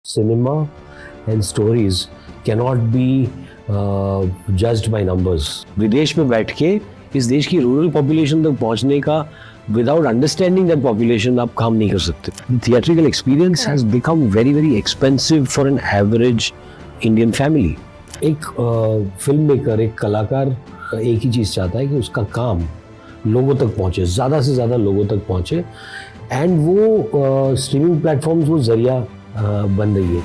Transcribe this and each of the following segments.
Cinema and stories cannot be judged by numbers. विदेश में बैठ के इस देश की रूरल पॉपुलेशन तक पहुंचने का विदाउट अंडरस्टैंडिंग दैट पॉपुलेशन आप काम नहीं कर सकते. Theatrical experience has become very very expensive for an average Indian family. एक फिल्म मेकर, एक कलाकार एक ही चीज़ चाहता है कि उसका काम लोगों तक पहुंचे, ज़्यादा से ज़्यादा लोगों तक पहुंचे, एंड वो स्ट्रीमिंग प्लेटफॉर्म्स वो जरिया बन रही है.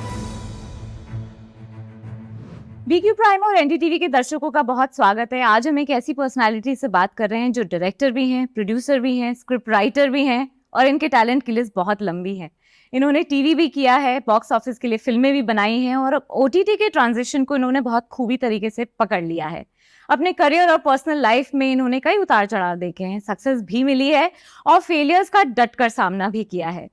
बीक्यू प्राइम और एनडीटीवी के दर्शकों का बहुत स्वागत है. आज हम एक ऐसी पर्सनालिटी से बात कर रहे हैं जो डायरेक्टर भी हैं, प्रोड्यूसर भी हैं, स्क्रिप्ट राइटर भी हैं और इनके टैलेंट की लिस्ट बहुत लंबी है. इन्होंने टीवी भी किया है, बॉक्स ऑफिस के लिए फिल्में भी बनाई हैं और ओटीटी के ट्रांजिशन को इन्होंने बहुत खूबी तरीके से पकड़ लिया है. अपने करियर और पर्सनल लाइफ में इन्होंने कई उतार चढ़ाव देखे हैं, सक्सेस भी मिली है और फेलियर्स का डटकर सामना भी किया है.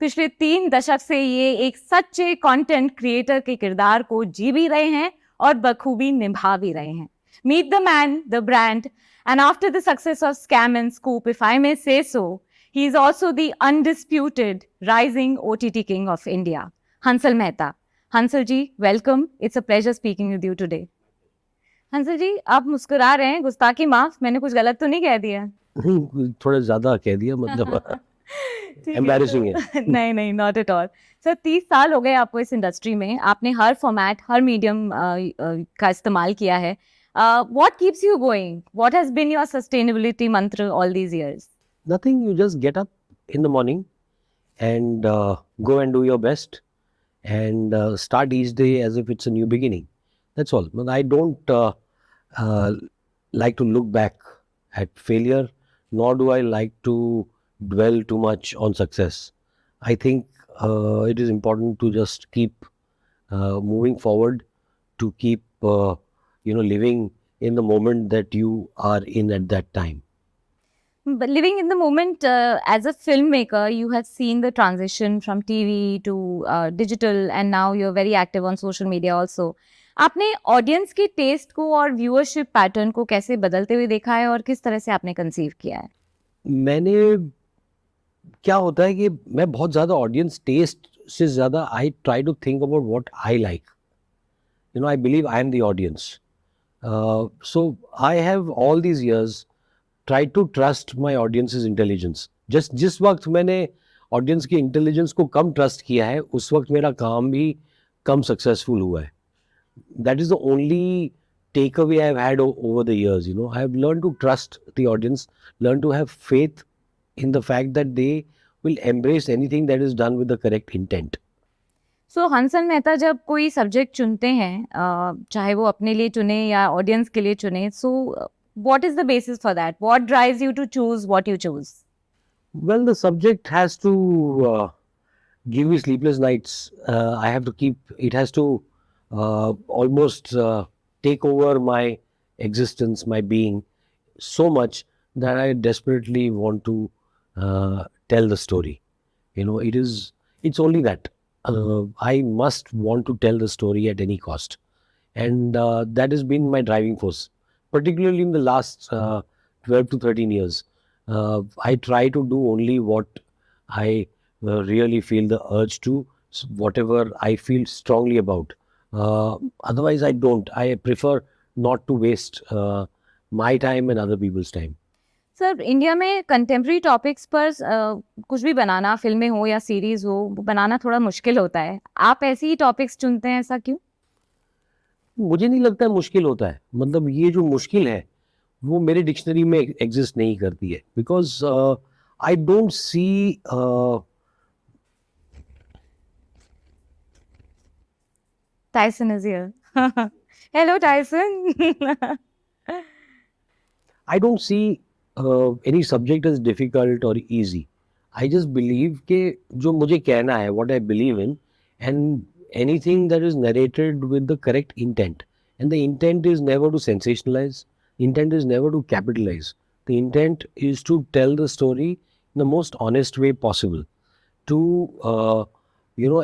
पिछले 3 दशक से ये एक सच्चे कंटेंट क्रिएटर के किरदार को जी भी रहे हैं और बखूबी निभा भी रहे हैं. Meet the man, the brand, and after the success of Scam and Scoop, if I may say so, he is also the undisputed rising OTT king of India, Hansal Mehta. Hansal ji, welcome. It's a pleasure speaking with you today. Hansal ji, आप मुस्कुरा रहे हैं, गुस्ताखी माफ, मैंने कुछ गलत तो नहीं कह दिया? थोड़ा ज़्यादा कह दिया, मतलब एम्बैरेसिंग है. नहीं, नॉट एट ऑल. सर 30 साल हो गए आपको इस इंडस्ट्री में, आपने हर फॉर्मेट, हर मीडियम का इस्तेमाल किया है. What keeps you going? What has been your sustainability mantra all these years? Nothing, you just get up in the morning and go and do your best and start each day as if it's a new beginning. That's all. But I don't uh, like to look back at failure, nor do I like to dwell too much on success. I think it is important to just keep moving forward, to keep living in the moment that you are in at that time. But living in the moment, as a filmmaker, you have seen the transition from TV to digital, and now you're very active on social media also. आपने audience की test को और viewership pattern को कैसे बदलते हुए देखा है और किस तरह से आपने कंसीव किया है? मैंने, क्या होता है कि मैं बहुत ज़्यादा ऑडियंस टेस्ट से ज़्यादा I try to think about what I like. I believe I am the audience. So I have all these years try to trust my audience intelligence. जिस वक्त मैंने ऑडियंस की इंटेलिजेंस को कम ट्रस्ट किया है, उस वक्त मेरा काम भी कम सक्सेसफुल हुआ है. That is the only take away I have had over the years. I have learn to trust the audience, learn to have faith in the fact that they will embrace anything that is done with the correct intent. So Hansal Mehta जब कोई subject चुनते हैं, चाहे वो अपने लिए चुने या ऑडियंस के लिए चुने, so what is the basis for that? What drives you to choose what you choose? Well, the subject has to give me sleepless nights. I have to keep, it has to almost take over my existence, my being, so much that I desperately want to tell the story. It's only that. I must want to tell the story at any cost. And that has been my driving force, particularly in the last 12 to 13 years. I try to do only what I really feel the urge to, whatever I feel strongly about. Otherwise, I don't. I prefer not to waste my time and other people's time. Sir India में contemporary topics पर कुछ भी बनाना, फिल्में हो या series हो, बनाना थोड़ा मुश्किल होता है. आप ऐसी ही टॉपिक्स चुनते हैं, ऐसा क्यों? मुझे नहीं लगता है मुश्किल होता है. मतलब ये जो मुश्किल है वो मेरे डिक्शनरी में एग्जिस्ट नहीं करती है. Because I don't see Tyson is here. Hello Tyson. I don't see any subject as difficult or easy. I just believe कि जो मुझे कहना है, what I believe in, and anything that is narrated with the correct intent. And the intent is never to sensationalize. Intent is never to capitalize. The intent is to tell the story in the most honest way possible. To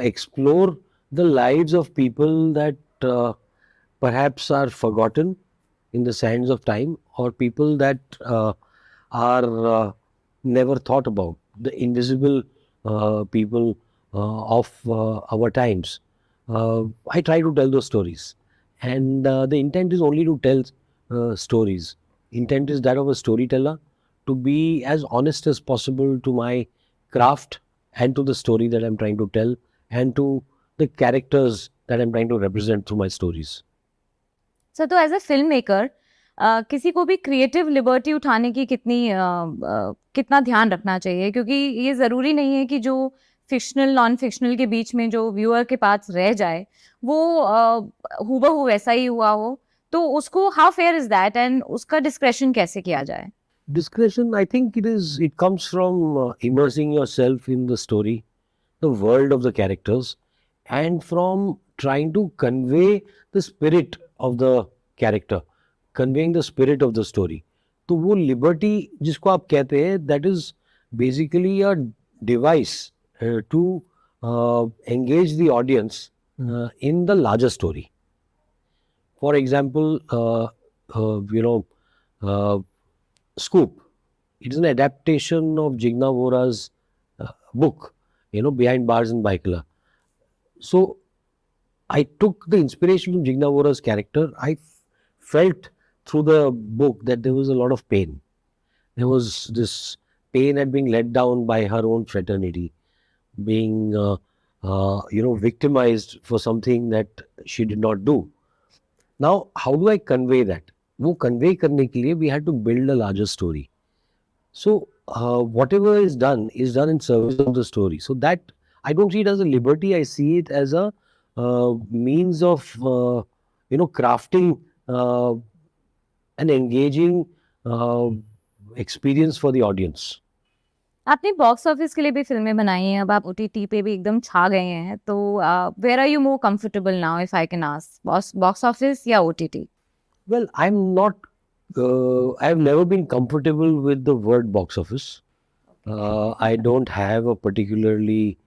explore the lives of people that perhaps are forgotten in the sands of time, or people that are never thought about, the invisible people of our times, I try to tell those stories. And the intent is only to tell stories. Intent is that of a storyteller to be as honest as possible to my craft and to the story that I'm trying to tell and to the characters that I'm trying to represent through my stories. Sir तो as a film maker किसी को भी creative liberty उठाने की कितना ध्यान रखना चाहिए, क्योंकि ये ज़रूरी नहीं है कि जो फिक्शनल नॉन फिक्शनल के बीच में जो व्यूअर के पास रह जाए वो हूबहू वैसा ही हुआ हो, तो उसको how fair is that and उसका डिस्क्रेशन कैसे किया जाए? Discretion, I think it comes from immersing yourself in the story, the world of the characters, and from trying to convey the spirit of the character, conveying the spirit of the story. तो वो liberty जिसको आप कहते हैं, that is basically a device to engage the audience in the larger story. For example, Scoop. It is an adaptation of Jigna Bohra's book, Behind Bars in Baikala. So I took the inspiration from Jigna Bohra's character. I felt through the book that there was a lot of pain. There was this pain at being let down by her own fraternity, being victimized for something that she did not do. Now, how do I convey that? वो convey करने के लिए we had to build a larger story. So whatever is done in service of the story. So that I don't see it as a liberty. I see it as a means of crafting an engaging experience for the audience. आपने box office के लिए भी फिल्में बनाई हैं, अब आप OTT पे भी एकदम छा गए हैं, तो where are you more comfortable now if I can ask, box office या OTT? Well, I'm not. I've never been comfortable with the word box office. I don't have a particularly,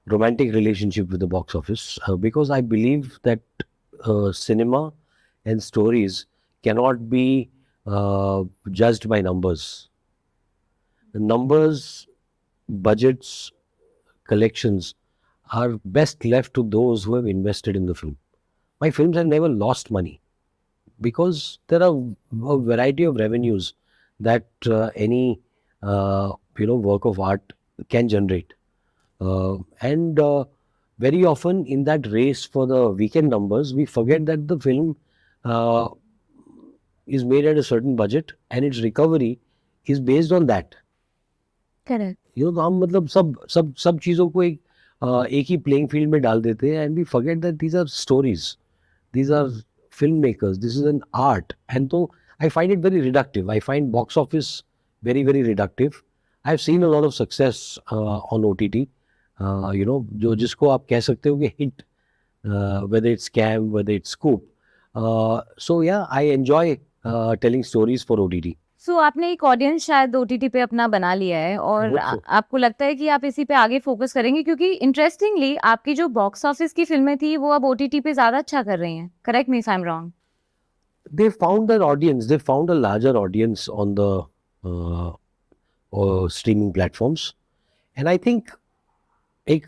romantic relationship with the box office because I believe that cinema and stories cannot be judged by numbers. The numbers, budgets, collections are best left to those who have invested in the film. My films have never lost money because there are a variety of revenues that any work of art can generate. And very often in that race for the weekend numbers, we forget that the film is made at a certain budget and its recovery is based on that. Correct. तो हम मतलब सब चीज़ों को एक ही playing field में डाल देते हैं and we forget that these are stories, these are film makers, this is an art. And तो I find it very reductive. I find box office very very reductive. I have seen a lot of success on OTT, जो जिसको आप कह सकते हो कि hit, whether it's Scam, whether it's Scoop. So yeah, I enjoy telling stories for OTT. सो आपने एक audience शायद ओटीटी पे अपना बना लिया है और Hope so. आपको लगता है कि आप इसी पे आगे फोकस करेंगे, क्योंकि इंटरेस्टिंगली आपकी जो बॉक्स ऑफिस की फिल्में थी वो अब ओटीटी पे ज्यादा अच्छा कर रही हैं. Correct me if I am wrong. They found their audience. They found a larger audience on the streaming platforms. And I think एक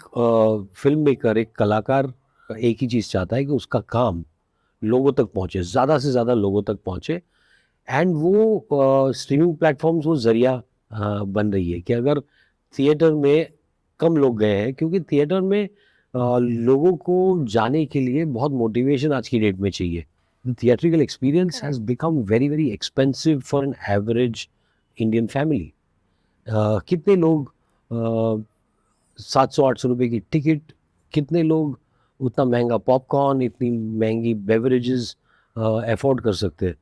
फिल्म मेकर, एक कलाकार एक ही चीज़ चाहता है कि उसका काम लोगों तक पहुँचे, ज़्यादा से ज़्यादा लोगों तक पहुँचे. एंड वो स्ट्रीमिंग प्लेटफॉर्म्स वो ज़रिया बन रही है कि अगर थिएटर में कम लोग गए हैं, क्योंकि थिएटर में लोगों को जाने के लिए बहुत मोटिवेशन आज की डेट में चाहिए. The theatrical experience has become very very expensive for an average Indian family. कितने लोग 700-800 रुपये की टिकट, कितने लोग उतना महंगा पॉपकॉर्न, इतनी महंगी बेवरेजेस अफोर्ड कर सकते हैं.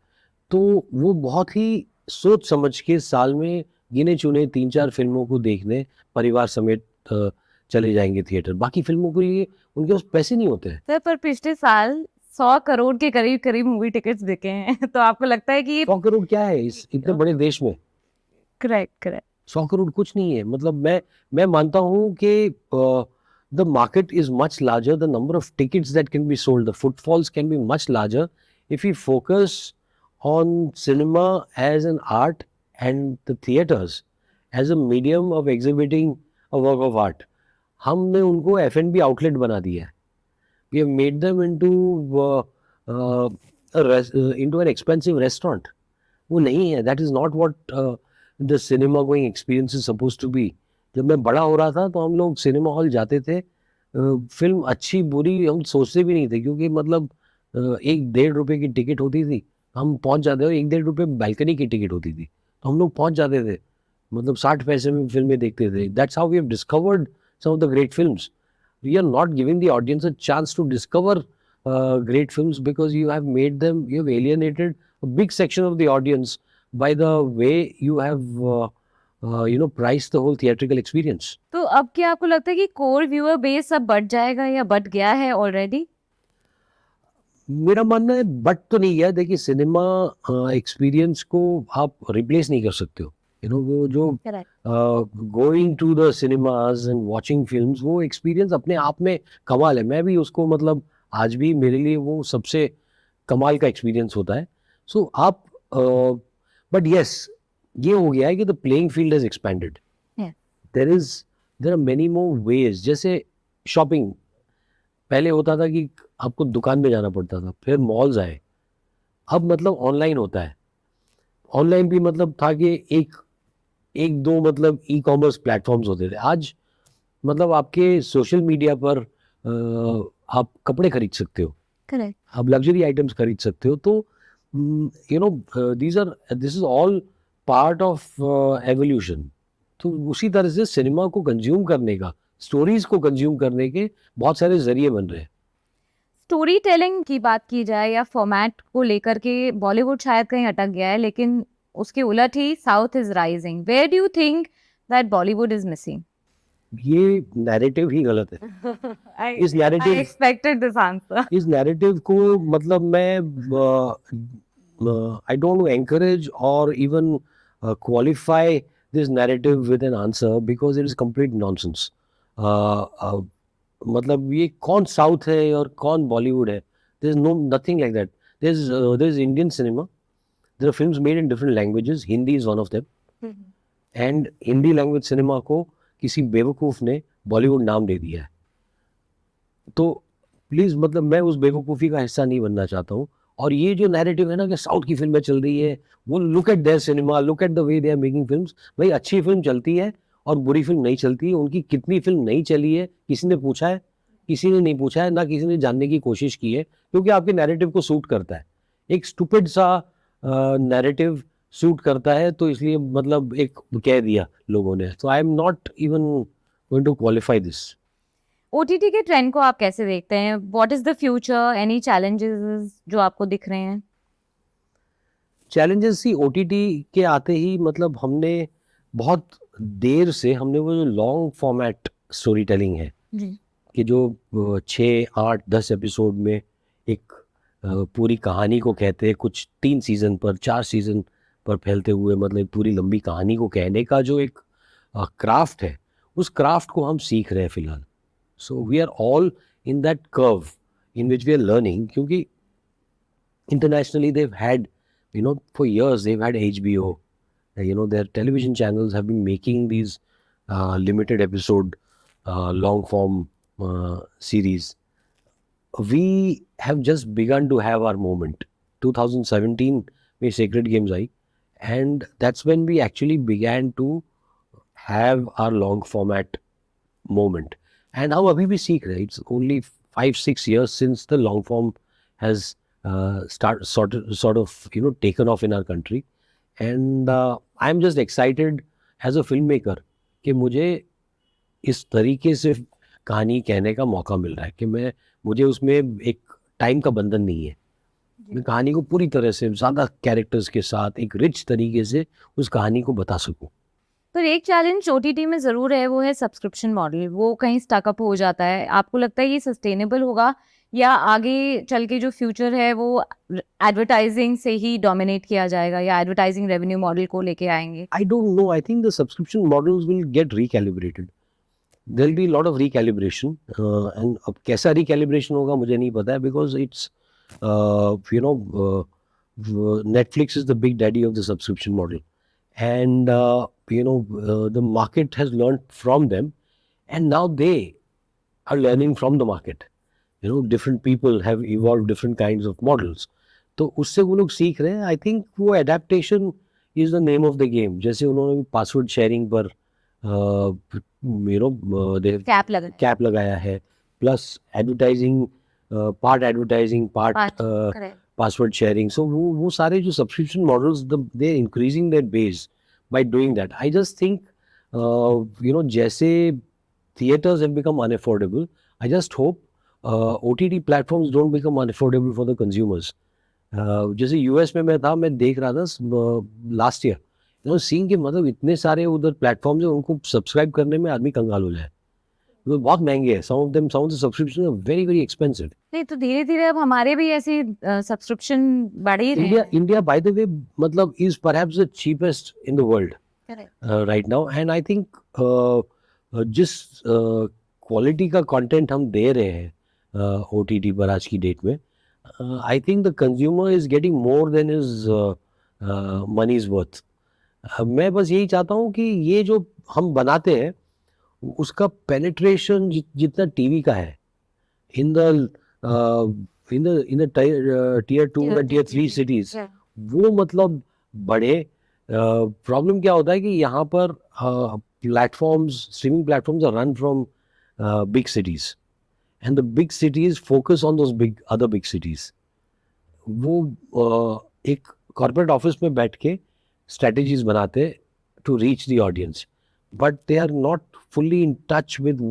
तो वो बहुत ही सोच समझ के साल में गिने चुने 3-4 फिल्मों को देखने परिवार समेत चले जाएंगे थिएटर. बाकी फिल्मों के लिए उनके पास पैसे नहीं होते हैं. सर पर पिछले साल 100 करोड़ के करीब करीब मूवी टिकट्स बिके हैं. तो आपको लगता है कि ये 100 करोड़ क्या है इस इतने बड़े देश में? करेक्ट. 100 करोड़ कुछ नहीं है. मतलब मैं मानता हूँ कि the market is much larger. The number of tickets that can be sold, the footfalls can be much larger if we focus on cinema as an art and the theaters as a medium of exhibiting a work of art, हमने उनको F&B outlet बना दिया है. We have made them into an expensive restaurant. वो नहीं है. That is not what the cinema going experience is suppose to be. जब मैं बड़ा हो रहा था तो हम लोग सिनेमा हॉल जाते थे. फिल्म अच्छी बुरी हम सोचते भी नहीं थे, क्योंकि मतलब 1-1.5 रुपए की टिकट होती थी. हम पहुंच जाते थे. 1-1.5 रुपए बालकनी की टिकट होती थी, तो हम लोग पहुंच जाते थे. मतलब 60 पैसे में फिल्में देखते थे. That's how we have discovered some of the great films. We are not giving the audience a chance to discover great films, because you have made them, you have alienated a big section of the audience by the way you have priced the whole theatrical experience. तो अब क्या आपको लगता है कि core viewer base अब बढ़ जाएगा या बढ़ गया है ऑलरेडी? मेरा मानना है बट तो नहीं है. देखिए, सिनेमा एक्सपीरियंस को आप रिप्लेस नहीं कर सकते हो. वो जो going to the cinemas and watching films, वो एक्सपीरियंस अपने आप में कमाल है. मैं भी उसको मतलब आज भी मेरे लिए वो सबसे कमाल का एक्सपीरियंस होता है. सो आप बट यस, ये हो गया है कि the playing field is expanded. There are many more ways. जैसे शॉपिंग, पहले होता था कि आपको दुकान पे जाना पड़ता था, फिर मॉल्स आए, अब मतलब ऑनलाइन होता है. ऑनलाइन भी मतलब था कि एक दो मतलब ई कॉमर्स प्लेटफॉर्म्स होते थे. आज मतलब आपके सोशल मीडिया पर आप कपड़े खरीद सकते हो, करेक्ट. आप लग्जरी आइटम्स खरीद सकते हो. तो this is all part of evolution. तो उसी तरह से सिनेमा को कंज्यूम करने का, स्टोरीज को कंज्यूम करने के बहुत सारे जरिए बन रहे हैं. स्टोरी टेलिंग की बात की जाए या फॉर्मेट को लेकर के, बॉलीवुड शायद कहीं अटक गया है, लेकिन उसके उलट ही south is rising. Where do you think that Bollywood is missing? ये नैरेटिव ही गलत है. इस I narrative expected this answer. इस नैरेटिव को मतलब मैं आई डोंट एनकरेज और even qualify this narrative with an answer, because it is complete nonsense. मतलब ये कौन साउथ है और कौन बॉलीवुड है? There is no nothing like that. There is Indian cinema. There are films made in different languages. Hindi is one of them. And Hindi language cinema को किसी बेवकूफ ने बॉलीवुड नाम दे दिया है. तो प्लीज, मतलब मैं उस बेवकूफ़ी का हिस्सा नहीं बनना चाहता हूँ. और ये जो नैरेटिव है ना कि साउथ की फिल्में चल रही है, वो look at their cinema, look at the way they are making films. भाई, अच्छी फिल्म चलती है और बुरी फिल्म नहीं चलती है. उनकी कितनी फिल्म नहीं चली है, किसी ने पूछा है? किसी ने नहीं पूछा है, ना किसी ने जानने की कोशिश की है, क्योंकि आपके नैरेटिव को सूट करता है. एक स्टूपिड सा नैरेटिव सूट करता है, तो इसलिए मतलब एक कह दिया लोगों ने. तो I am not even going to qualify this. OTT के ट्रेंड को आप कैसे देखते हैं? What is the future? Any challenges जो आपको दिख रहे हैं? चैलेंजेस ही OTT के आते ही मतलब हमने बहुत देर से हमने वो जो लॉन्ग फॉर्मेट स्टोरी टेलिंग है जी. कि जो 6, 8, 10 एपिसोड में एक पूरी कहानी को कहते हैं, कुछ 3 सीज़न पर 4 सीज़न पर फैलते हुए, मतलब पूरी लंबी कहानी को कहने का जो एक क्राफ्ट है, उस क्राफ्ट को हम सीख रहे हैं फिलहाल. So we are all in that curve in which we are learning. क्योंकि internationally they've had, for years they've had HBO. Their television channels have been making these limited episode long form series. We have just begun to have our moment. 2017 में Sacred Games I, and that's when we actually began to have our long format moment. And हम अभी भी सीख रहे हैं. It's only 5-6 years since the long form has sort of taken off in our country. And I'm just excited as a filmmaker कि मुझे इस तरीके से कहानी कहने का मौका मिल रहा है कि मुझे उसमें एक टाइम का बंधन नहीं है. मैं कहानी को पूरी तरह से ज़्यादा कैरेक्टर्स के साथ एक रिच तरीके से उस कहानी को बता सकूं. पर एक चैलेंज ओटीटी में ज़रूर है, वो है सब्सक्रिप्शन मॉडल. वो कहीं स्टकअप हो जाता है. आपको लगता है ये सस्टेनेबल होगा, या आगे चल के जो फ्यूचर है वो एडवर्टाइजिंग से ही डोमिनेट किया जाएगा, या एडवर्टाइजिंग रेवेन्यू मॉडल को लेके आएंगे? I don't know. I think the subscription models will get recalibrated. There'll be a lot of recalibration. And अब कैसा recalibration होगा मुझे नहीं पता है, because it's Netflix is the big daddy of the subscription model. and the market has learned from them, and now they are learning from the market. Different people have evolved different kinds of models. तो उससे वो लोग सीख रहे हैं. I think वो adaptation is the name of the game. जैसे उन्होंने पासवर्ड शेयरिंग पर कैप लगा कैप लगाया है, plus advertising, part advertising, part password sharing. So वो सारे जो subscription models, they are increasing their base by doing that. I just think जैसे theaters have become unaffordable, I just hope OTT platforms don't become unaffordable for the consumers. जैसे US में मैं था, मैं देख रहा था लास्ट ईयर, सीइंग कि मतलब इतने सारे उधर प्लेटफॉर्म्स हैं, उनको सब्सक्राइब करने में आदमी कंगाल हो जाए. वो बहुत महंगे हैं. some of the subscriptions are very very expensive. नहीं तो धीरे धीरे अब हमारे भी ऐसे सब्सक्रिप्शन बढ़ ही रहे हैं. India by the way मतलब is perhaps the cheapest in the world Correct. right now, and I think जिस क्वालिटी का कंटेंट हम दे रहे हैं OTT पर आज की डेट में, I think the consumer is getting more than is money is worth. मैं बस यही चाहता हूँ कि ये जो हम बनाते हैं उसका पेनिट्रेशन जितना टीवी का है in the tier 2 and tier 3 cities, वो मतलब बढ़े. प्रॉब्लम क्या होता है कि यहाँ पर platforms, streaming platforms are run from big cities, and the big cities focus on those other big cities. वो एक corporate office में बैठ के strategies बनाते to reach the audience, but they are not fully in touch with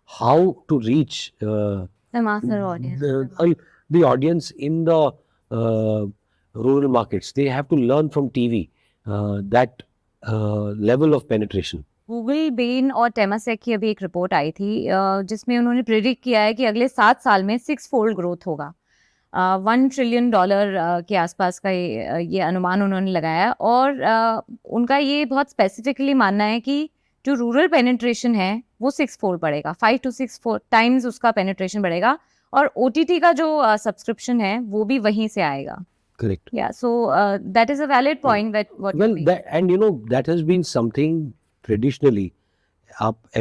how to reach The master audience. the audience in the rural markets. They have to learn from TV that level of penetration. Google, Ben और Temasek की अभी एक report आई थी जिसमें उन्होंने predict किया है कि अगले 7 साल में 6 फोल्ड ग्रोथ होगा. $1 ट्रिलियन के आसपास का ये अनुमान उन्होंने लगाया. और उनका ये बहुत स्पेसिफिकली मानना है कि जो रूरल पेनिट्रेशन है वो 6 फोल्ड बढ़ेगा, 5 to 6 टाइम्स उसका पेनिट्रेशन बढ़ेगा. और OTT का जो सब्सक्रिप्शन है वो भी वहीं से आएगा. Correct. Yeah, so that is a valid point. Well, that has been something traditionally.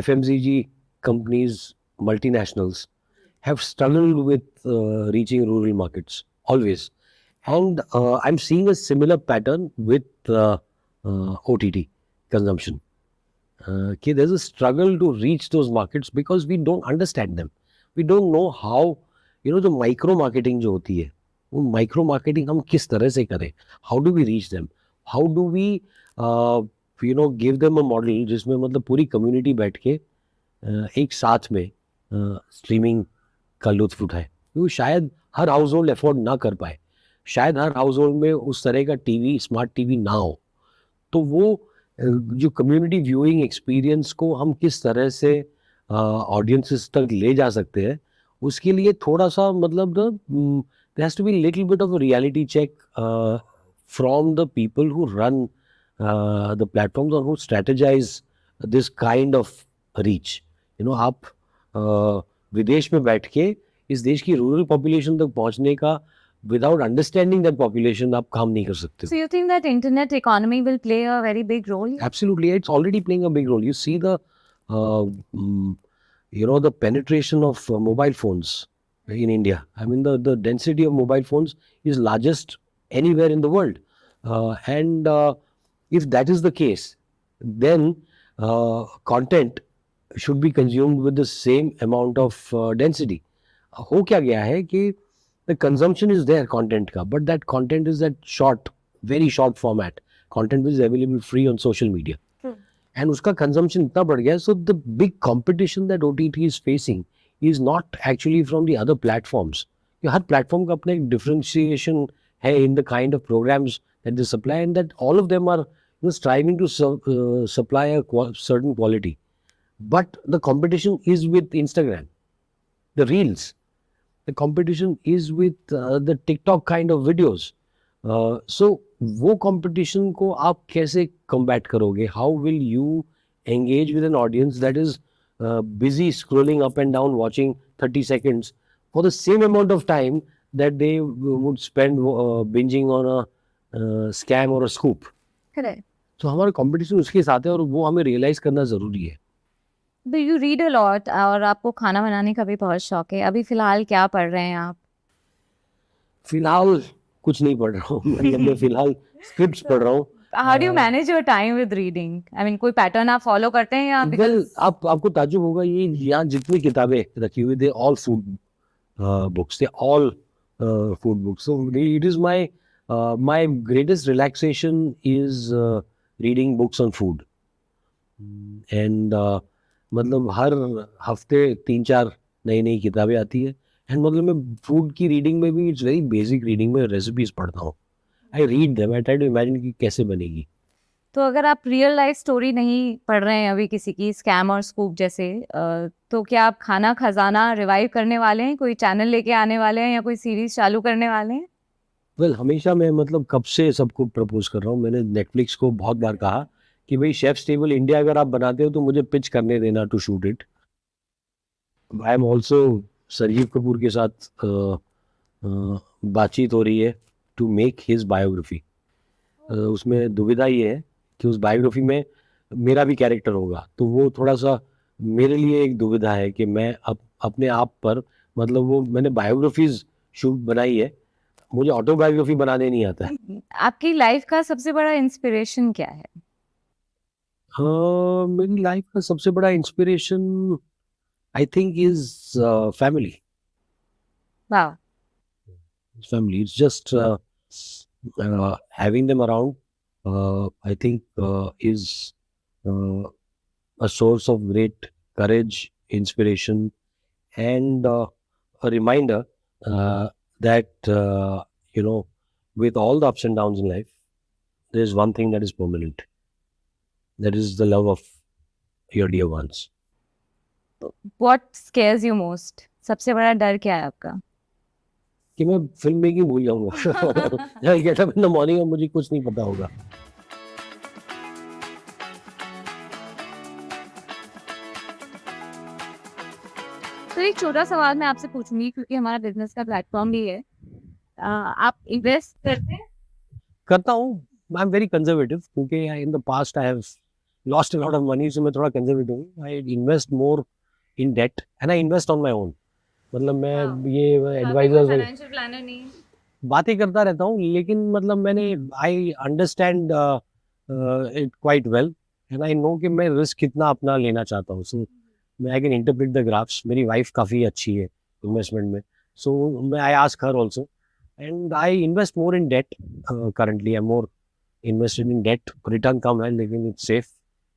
FMCG companies, multinationals, have struggled with reaching rural markets always, and I'm seeing a similar pattern with OTT consumption. Okay, there's a struggle to reach those markets because we don't understand them. We don't know how, the micro marketing जो होती है, वो micro marketing हम किस तरह से करें. How do we reach them, how do we give them a model जिसमें मतलब पूरी कम्युनिटी बैठ के एक साथ में स्ट्रीमिंग का लुत्फ उठाए. वो शायद हर हाउस होल्ड अफोर्ड ना कर पाए, शायद हर हाउस होल्ड में उस तरह का टीवी, स्मार्ट टीवी ना हो. तो वो जो कम्युनिटी व्यूइंग एक्सपीरियंस को हम किस तरह से ऑडियंसेस तक ले जा सकते हैं, उसके लिए थोड़ा सा मतलब there has to be a little bit of a reality check from the people who run the platforms or who strategize this kind of reach. आप विदेश में बैठ के इस देश की रूरल पॉपुलेशन तक पहुंचने का without understanding that population आप काम नहीं कर सकते. So you think that internet economy will play a very big role? Absolutely, it's already playing a big role. You see the the penetration of mobile phones in India. I mean, the density of mobile phones is largest anywhere in the world. And if that is the case, then content should be consumed with the same amount of density. हो क्या गया है कि the consumption is there content का, but that content is that short, very short format. Content is available free on social media. And उसका consumption इतना बढ़ गया है. So the big competition that OTT is facing is not actually from the other platforms. Her platform का अपना एक differentiation है in the kind of programs that they supply, and that all of them are striving to supply a certain quality. But the competition is with Instagram, the reels. The competition is with the TikTok kind of videos. So वो competition को आप कैसे combat करोगे? How will you engage with an audience that is busy scrolling up and down watching 30 seconds for the same amount of time that they would spend binging on a scam or a scoop? Correct. तो हमारा competition उसके साथ है और वो हमें realise करना ज़रूरी है। Do you read a lot और आपको खाना बनाने का भी बहुत शौक है. अभी फिलहाल क्या पढ़ रहे हैं आप? फिलहाल कुछ नहीं पढ़ रहा हूँ मतलब मैं फिलहाल स्क्रिप्ट्स पढ़ रहा हूँ। How do you manage your time with reading? I mean कोई पैटर्न आप फॉलो करते हैं या वेल आपको ताज्जुब होगा, ये यहाँ जितनी किताबें रखी हुई, they all food books. They're all food books. So it is my greatest relaxation is reading books on food. And मतलब हर हफ्ते 3-4 नई नई किताबें आती है. एंड मतलब मैं फूड की रीडिंग में भी इट्स वेरी बेसिक रीडिंग में रेसिपीज पढ़ता हूँ. I read them, I try to imagine कि कैसे बनेगी. तो अगर आप रियल लाइफ स्टोरी नहीं पढ़ रहे हैं अभी किसी की, स्कैम और स्कूप जैसे, तो क्या आप खाना खजाना रिवाइव करने वाले हैं? कोई चैनल लेके आने वाले हैं या कोई सीरीज चालू करने वाले हैं? वेल हमेशा मैं मतलब कब से सबको प्रपोज कर रहा हूँ. मैंने नेटफ्लिक्स को बहुत बार कहा कि भाई शेफ्स टेबल इंडिया अगर आप बनाते हो तो मुझे पिच करने देना to shoot it. I am also Sanjeev Kapoor के साथ बातचीत हो रही है टू मेक हिज बायोग्राफी. उसमें दुविधा ये है कि उस बायोग्राफी में मेरा भी कैरेक्टर होगा, तो वो थोड़ा सा मेरे लिए एक दुविधा है कि मैं अपने आप पर मतलब वो मैंने बायोग्राफीज शूट बनाई है, मुझे ऑटोबायोग्राफी बनाने नहीं आता है. आपकी लाइफ का सबसे बड़ा इंस्पिरेशन क्या है? मेरी लाइफ का सबसे बड़ा inspiration I think is family. वाह. Family. It's just having them around, I think, is uh, a source of great courage, inspiration, and a reminder that, with all the ups and downs in life, there's one thing that is permanent. That is the love of your dear ones. What scares you most? सबसे बड़ा डर क्या है आपका? कि मैं film making भूल जाऊंगा. Get up in the morning और मुझे कुछ नहीं पता होगा. तो एक छोटा सवाल मैं आपसे पूछूंगी क्योंकि हमारा बिजनेस का प्लेटफॉर्म भी है. आप इन्वेस्ट करते हैं? करता हूँ. आई एम वेरी कंजर्वेटिव क्योंकि in the past I have lost a lot of money, so मैं थोड़ा कंजर्वेटिव हूँ. I invest more in debt and I invest on my own. मतलब मैं ये एडवाइजर फाइनेंशियल प्लानर नहीं? बातें करता रहता हूँ, लेकिन मतलब मैंने I understand it quite well and I know कि मैं रिस्क कितना अपना लेना चाहता हूँ. सो मैं I can interpret the graphs. मेरी वाइफ काफ़ी अच्छी है इन्वेस्टमेंट में, सो मैं I ask her also and I invest more in debt. Currently I am more invested in debt. Return कम है लेकिन इट्स सेफ.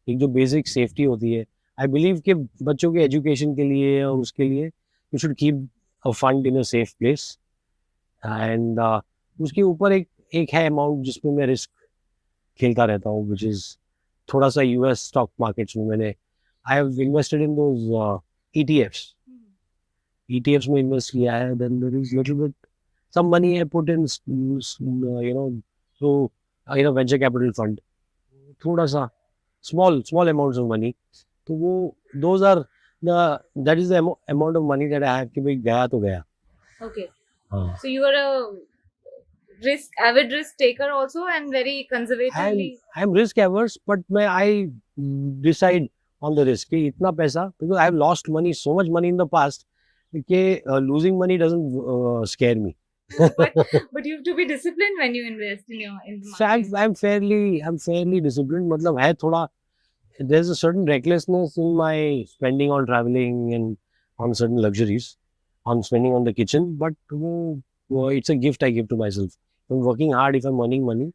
एक जो बेसिक सेफ्टी होती है, आई बिलीव कि बच्चों के एजुकेशन के लिए और उसके लिए you should keep a fund in a safe place. And उसके ऊपर एक है अमाउंट जिसमें मैं रिस्क खेलता रहता हूँ, विच इज़ थोड़ा सा यूएस स्टॉक मार्केट्स में मैंने I have invested in those ETFs. ETFs में इन्वेस्ट किया है. Then there is little bit some money I put in through venture capital fund. थोड़ा सा small amounts of money. तो वो those are that is the amount of money that I have कि भाई गया तो गया. Okay. हाँ. So you are a avid risk taker also and very conservatively. I'm risk averse, but I decide on the risk कि इतना पैसा, because I have lost money, so much money in the past कि losing money doesn't scare me. but you have to be disciplined when you invest in the So market. I'm fairly disciplined. मतलब है थोड़ा, there's a certain recklessness in my spending on traveling and on certain luxuries, on spending on the kitchen, but it's a gift I give to myself. If I'm working hard, if I'm earning money,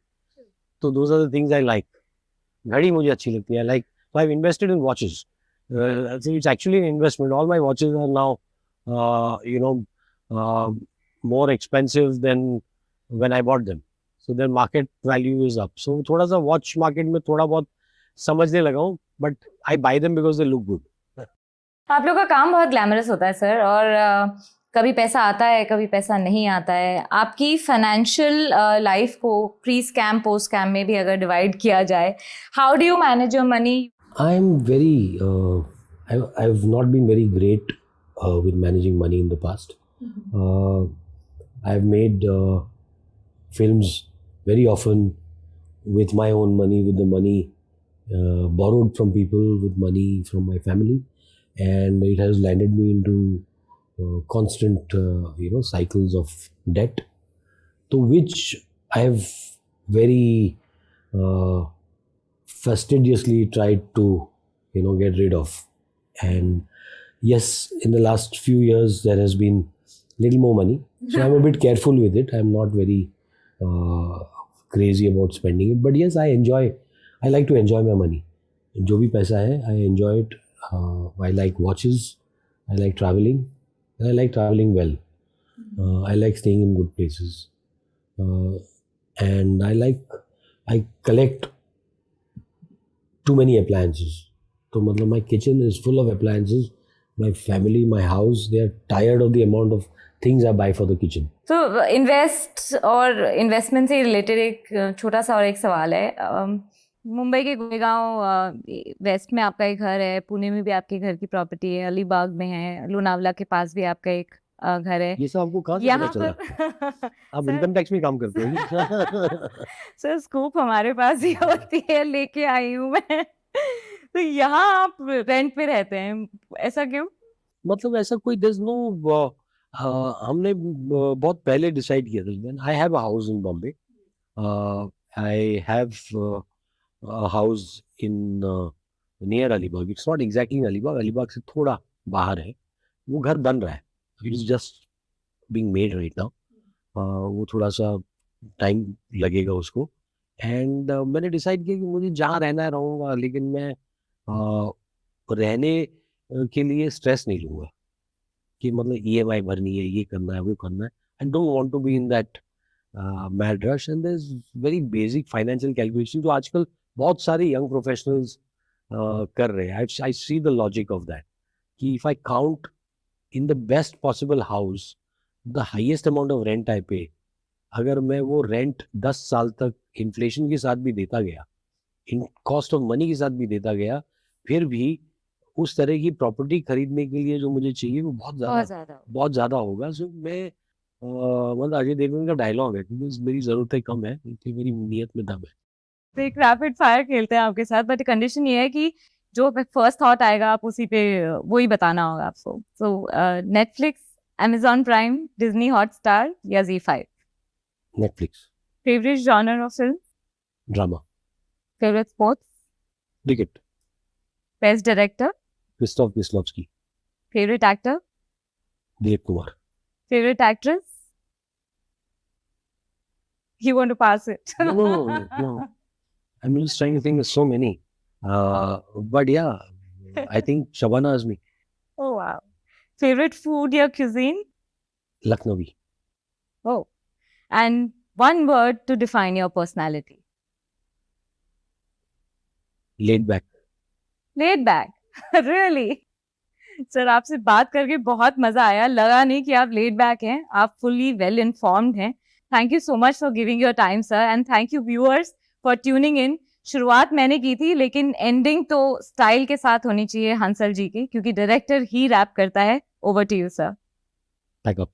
so those are the things I like. घड़ी मुझे अच्छी लगती है. Like, so I've invested in watches. So it's actually an investment. All my watches are now, more expensive than when I bought them. So their market value is up. So थोड़ा सा watch market में थोड़ा बहुत समझने लगा हूँ, but I buy them because they look good. आप लोग का काम बहुत ग्लैमरस होता है सर, और कभी पैसा आता है कभी पैसा नहीं आता है. आपकी फाइनेंशियल लाइफ को प्री स्कैम पोस्ट स्कैम में भी अगर डिवाइड किया जाए, how do you manage your money? I'm very, I've not been very great with managing money in the past. I've made films very often with my own money, with the money borrowed from people, with money from my family, and it has landed me into constant, cycles of debt, to which I have very uh, fastidiously tried to, get rid of. And yes, in the last few years, there has been little more money. So I'm a bit careful with it. I'm not very uh, crazy about spending it. But yes, I like to enjoy my money. जो भी पैसा है, I enjoy it. I like watches. I like traveling. And I like traveling well. I like staying in good places. And I collect too many appliances. So मतलब my kitchen is full of appliances. My family, my house, they are tired of the amount of things I buy for the kitchen. तो invest और investment से related एक छोटा सा और एक सवाल है। मुंबई के गुड़गांव वेस्ट में आपका एक घर है, पुणे में भी आपके घर की प्रॉपर्टी है, अलीबाग में है, लोनावला के पास भी आपका एक घर है। ये सब आपको कहाँ से यहाँ पता चला? आप इनकम टैक्स में काम करते हो? सर स्कूप हमारे पास ही होती है, लेके आई हूँ मैं। तो यहाँ आप रेंट पे रहते हैं, ऐसा क्यों? मतलब ऐसा कोई हमने बहुत पहले डिसाइड किया था। I have a house in Bombay, I have a house in near Alibag. It's not exactly इन अलीबाग, अलीबाग से थोड़ा बाहर है। वो घर बन रहा है, it is just being made right now. वो थोड़ा सा टाइम लगेगा उसको। एंड मैंने डिसाइड किया कि मुझे जहाँ रहना है रहूँगा, लेकिन मैं रहने के लिए स्ट्रेस नहीं लूँगा कि मतलब EMI भरनी है, ये करना है, वो करना है। I don't want to be in that mad rush, and there is very basic financial calculation जो आजकल बहुत सारे यंग प्रोफेशनल्स कर रहे हैं। I see the logic of that कि if I count in the best possible house the highest amount of rent I pay, अगर मैं वो रेंट 10 साल तक इन्फ्लेशन के साथ भी देता गया, इन कॉस्ट ऑफ मनी के साथ भी देता गया, फिर भी उस तरह की प्रॉपर्टी खरीदने के लिए जो मुझे चाहिए वो बहुत ज़्यादा होगा। सो मैं मतलब अजय देवगन का डायलॉग है, क्योंकि मेरी ज़रूरतें कम है, क्योंकि मेरी नीयत में दम है। तो एक रैपिड फायर खेलते हैं आपके साथ, बट कंडीशन ये है कि जो फर्स्ट थॉट आएगा आप उसी पे वही बताना होगा आपको। So Netflix, Amazon prime, Disney Hotstar या Z5? Netflix. Favourite genre of film? Drama. Favourite sports? Cricket. Best director? Krzysztof Kieslowski. Favourite actor? Dilip Kumar. Favourite actress? You want to pass it? No. I'm just trying to think. There's so many. But yeah, I think Shabana Azmi. Oh wow. Favorite food या cuisine? Lucknowi. Oh. And one word to define your personality? Laid back. Laid back. Really? Sir आपसे बात करके बहुत मजा आया, लगा नहीं कि आप laid back हैं, आप fully well informed हैं। Thank you so much for giving your time, sir, and thank you viewers for tuning in. शुरुआत मैंने की थी, लेकिन एंडिंग तो स्टाइल के साथ होनी चाहिए हंसल जी की, क्योंकि डायरेक्टर ही रैप करता है। Over to you sir. Pack up.